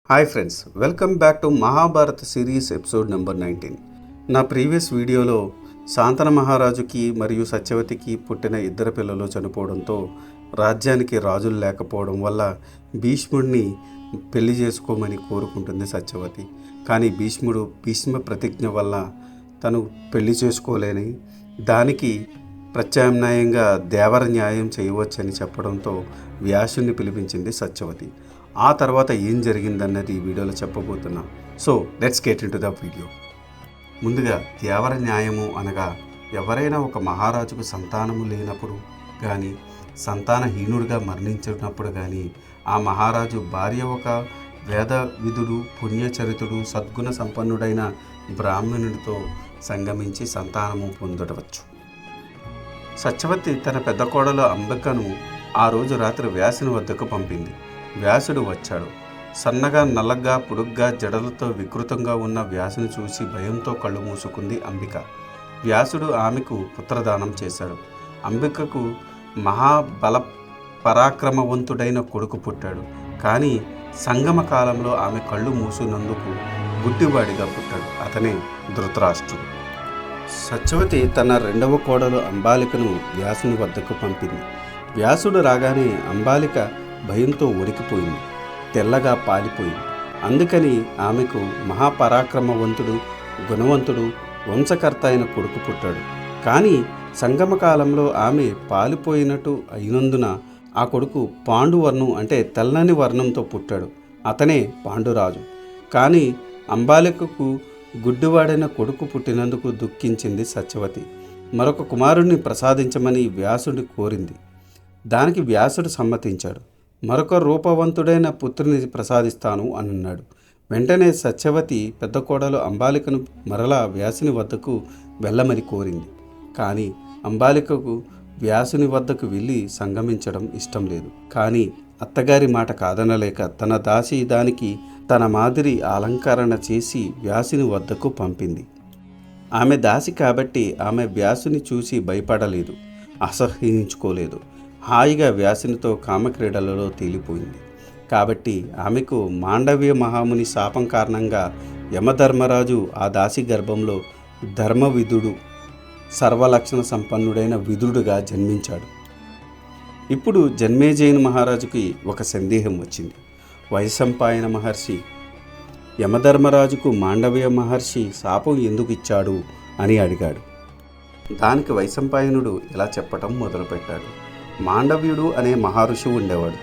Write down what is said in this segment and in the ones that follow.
Hi friends, welcome back to Mahabharata series episode number 19. నా previous వీడియోలో శాంతన మహారాజుకి మరియు సత్యవతికి పుట్టిన ఇద్దరు పిల్లలు చనిపోవడంతో రాజ్యానికి రాజులు లేకపోవడం వల్ల భీష్ముడిని పెళ్లి చేసుకోమని కోరుకుంటుంది సత్యవతి. కానీ భీష్మ ప్రతిజ్ఞ వల్ల తను పెళ్లి చేసుకోలేని దానికి ప్రత్యామ్నాయంగా దేవర న్యాయం చేయవచ్చని చెప్పడంతో వ్యాసుని పిలిపించింది సత్యవతి. ఆ తర్వాత ఏం జరిగిందన్నది ఈ వీడియోలో చెప్పబోతున్నా. So let's get into the video. ముందుగా దేవర న్యాయము అనగా ఎవరైనా ఒక మహారాజుకు సంతానము లేనప్పుడు కానీ సంతానహీనుడిగా మరణించినప్పుడు కానీ ఆ మహారాజు భార్య ఒక వేద విధుడు, పుణ్యచరితుడు, సద్గుణ సంపన్నుడైన బ్రాహ్మణుడితో సంగమించి సంతానము పొందవచ్చు. సత్యవతి తన పెద్ద కోడలు అంబికను ఆ రోజు రాత్రి వ్యాసుని వద్దకు పంపింది. వ్యాసుడు వచ్చాడు. సన్నగా, నల్లగా, పొడుగ్గా, జడలతో వికృతంగా ఉన్న వ్యాసుని చూసి భయంతో కళ్ళు మూసుకుంది అంబిక. వ్యాసుడు ఆమెకు పుత్రదానం చేశాడు. అంబికకు మహాబల పరాక్రమవంతుడైన కొడుకు పుట్టాడు. కానీ సంగమ కాలంలో ఆమె కళ్ళు మూసినందుకు గుడ్డివాడిగా పుట్టాడు. అతనే ధృతరాష్ట్రుడు. సత్యవతి తన రెండవ కోడలు అంబాలికను వ్యాసుని వద్దకు పంపింది. వ్యాసుడు రాగానే అంబాలిక భయంతో ఉడికిపోయింది, తెల్లగా పాలిపోయింది. అందుకని ఆమెకు మహాపరాక్రమవంతుడు, గుణవంతుడు, వంశకర్త అయిన కొడుకు పుట్టాడు. కానీ సంగమకాలంలో ఆమె పాలిపోయినట్టు అయినందున ఆ కొడుకు పాండువర్ణం అంటే తెల్లని వర్ణంతో పుట్టాడు. అతనే పాండురాజు. కానీ అంబాలికకు గుడ్డివాడైన కొడుకు పుట్టినందుకు దుఃఖించింది సత్యవతి. మరొక కుమారుడిని ప్రసాదించమని వ్యాసుడి కోరింది. దానికి వ్యాసుడు సమ్మతించాడు. మరొక రూపవంతుడైన పుత్రుని ప్రసాదిస్తాను అని అన్నాడు. వెంటనే సత్యవతి పెద్ద కోడలు అంబాలికను మరలా వ్యాసుని వద్దకు వెళ్ళమని కోరింది. కానీ అంబాలికకు వ్యాసుని వద్దకు వెళ్ళి సంగమించడం ఇష్టం లేదు. కానీ అత్తగారి మాట కాదనలేక తన దాసి దానికి తన మాదిరి అలంకరణ చేసి వ్యాసుని వద్దకు పంపింది. ఆమె దాసి కాబట్టి ఆమె వ్యాసుని చూసి భయపడలేదు, అసహ్యించుకోలేదు. హాయిగా వ్యాసునితో కామక్రీడలలో తేలిపోయింది. కాబట్టి ఆమెకు మాండవ్య మహాముని శాపం కారణంగా యమధర్మరాజు ఆ దాసి గర్భంలో ధర్మవిధుడు, సర్వలక్షణ సంపన్నుడైన విదుడుగా జన్మించాడు. ఇప్పుడు జన్మేజయుని మహారాజుకి ఒక సందేహం వచ్చింది. వైశంపాయన మహర్షి యమధర్మరాజుకు మాండవ్య మహర్షి శాపం ఎందుకు ఇచ్చాడు అని అడిగాడు. దానికి వైశంపాయనుడు ఇలా చెప్పటం మొదలుపెట్టాడు. మాండవ్యుడు అనే మహర్షి ఉండేవాడు.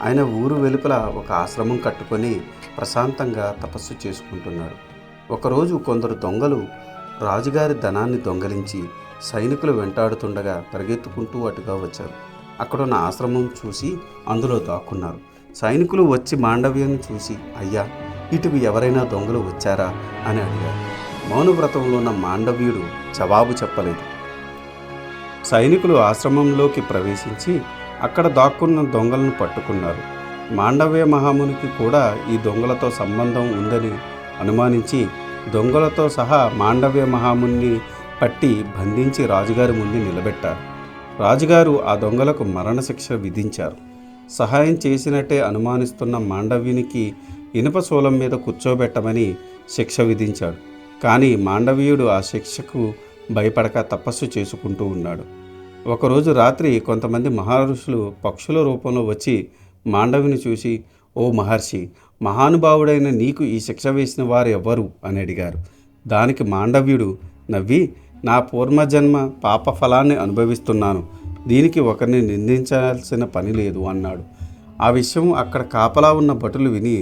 ఆయన ఊరు వెలుపల ఒక ఆశ్రమం కట్టుకొని ప్రశాంతంగా తపస్సు చేసుకుంటున్నాడు. ఒకరోజు కొందరు దొంగలు రాజుగారి ధనాన్ని దొంగలించి సైనికులు వెంటాడుతుండగా పరిగెత్తుకుంటూ అటుగా వచ్చారు. అక్కడున్న ఆశ్రమం చూసి అందులో దాక్కున్నారు. సైనికులు వచ్చి మాండవ్యాన్ని చూసి, అయ్యా, ఇటుకు ఎవరైనా దొంగలు వచ్చారా అని అడిగారు. మౌనవ్రతంలో ఉన్న మాండవ్యుడు జవాబు చెప్పలేదు. సైనికులు ఆశ్రమంలోకి ప్రవేశించి అక్కడ దాక్కున్న దొంగలను పట్టుకున్నారు. మాండవ్య మహామునికి కూడా ఈ దొంగలతో సంబంధం ఉందని అనుమానించి దొంగలతో సహా మాండవ్య మహాముని పట్టి బంధించి రాజుగారి ముందు నిలబెట్టారు. రాజుగారు ఆ దొంగలకు మరణశిక్ష విధించారు. సహాయం చేసినట్టే అనుమానిస్తున్న మాండవ్యునికి ఇనుప శూలం మీద కూర్చోబెట్టమని శిక్ష విధించాడు. కానీ మాండవ్యుడు ఆ శిక్షకు భయపడక తపస్సు చేసుకుంటూ ఉన్నాడు. ఒకరోజు రాత్రి కొంతమంది మహర్షులు పక్షుల రూపంలో వచ్చి మాండవ్యుని చూసి, ఓ మహర్షి, మహానుభావుడైన నీకు ఈ శిక్ష వేసిన వారు ఎవరు అని అడిగారు. దానికి మాండవ్యుడు నవ్వి, నా పూర్వజన్మ పాప ఫలాన్ని అనుభవిస్తున్నాను, దీనికి ఒకరిని నిందించాల్సిన పని లేదు అన్నాడు. ఆ విషయం అక్కడ కాపలా ఉన్న భటులు విని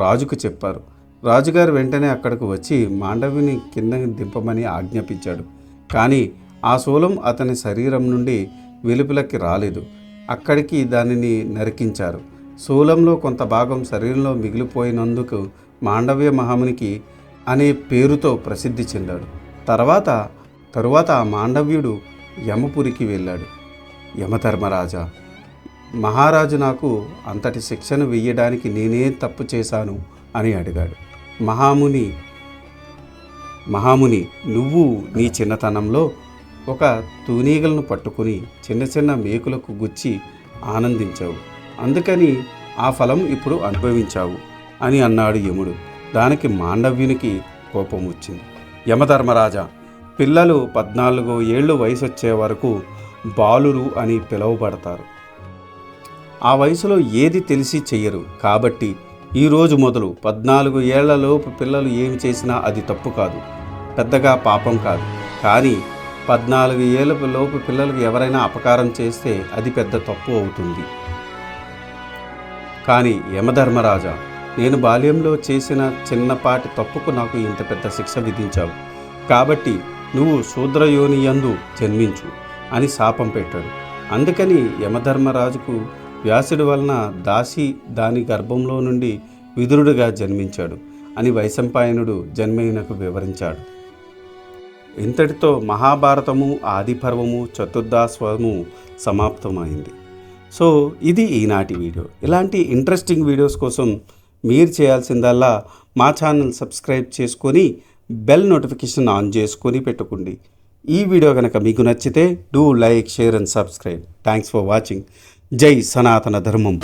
రాజుకు చెప్పారు. రాజుగారు వెంటనే అక్కడికి వచ్చి మాండవ్యుని కింద దింపమని ఆజ్ఞాపించాడు. కానీ ఆ శూలం అతని శరీరం నుండి వెలుపలకి రాలేదు. అక్కడికి దానిని నరికించారు. శూలంలో కొంత భాగం శరీరంలో మిగిలిపోయినందుకు మాండవ్య మహామునికి అనే పేరుతో ప్రసిద్ధి చెందాడు. తరువాత ఆ మాండవ్యుడు యమపురికి వెళ్ళాడు. యమధర్మరాజా, మహారాజు నాకు అంతటి శిక్షను వెయ్యడానికి నేనే తప్పు చేశాను అని అడిగాడు. మహాముని, నువ్వు నీ చిన్నతనంలో ఒక తూనీగలను పట్టుకుని చిన్న చిన్న మేకులకు గుచ్చి ఆనందించావు. అందుకని ఆ ఫలం ఇప్పుడు అనుభవించావు. అని అన్నాడు యముడు. దానికి మాండవ్యునికి కోపం వచ్చింది. యమధర్మరాజా, పిల్లలు 14 ఏళ్ళు వయసు వచ్చే వరకు బాలురు అని పిలువబడతారు. ఆ వయసులో ఏది తెలిసి చెయ్యరు. కాబట్టి ఈరోజు మొదలు 14 ఏళ్లలోపు పిల్లలు ఏమి చేసినా అది తప్పు కాదు, పెద్దగా పాపం కాదు. కానీ 14 ఏళ్ళ లోపు పిల్లలకు ఎవరైనా అపకారం చేస్తే అది పెద్ద తప్పు అవుతుంది. కానీ యమధర్మరాజా, నేను బాల్యంలో చేసిన చిన్నపాటి తప్పుకు నాకు ఇంత పెద్ద శిక్ష విధించావు. కాబట్టి నువ్వు శూద్రయోనియందు జన్మించు అని శాపం పెట్టాడు. అందుకని యమధర్మరాజుకు వ్యాసుడి వలన దాసి దాని గర్భంలో నుండి విదురుడుగా జన్మించాడు అని వైశంపాయనుడు జన్మేయునకు వివరించాడు. ఇంతటితో మహాభారతము ఆదిపర్వము చతుర్దాశ్వము సమాప్తమైంది. సో ఇది ఈనాటి వీడియో. ఇలాంటి ఇంట్రెస్టింగ్ వీడియోస్ కోసం మీరు చేయాల్సిందల్లా మా ఛానల్ సబ్స్క్రైబ్ చేసుకొని బెల్ నోటిఫికేషన్ ఆన్ చేసుకొని పెట్టుకోండి. ఈ వీడియో కనుక మీకు నచ్చితే do like, share and subscribe. Thanks for watching. జై సనాతన ధర్మం.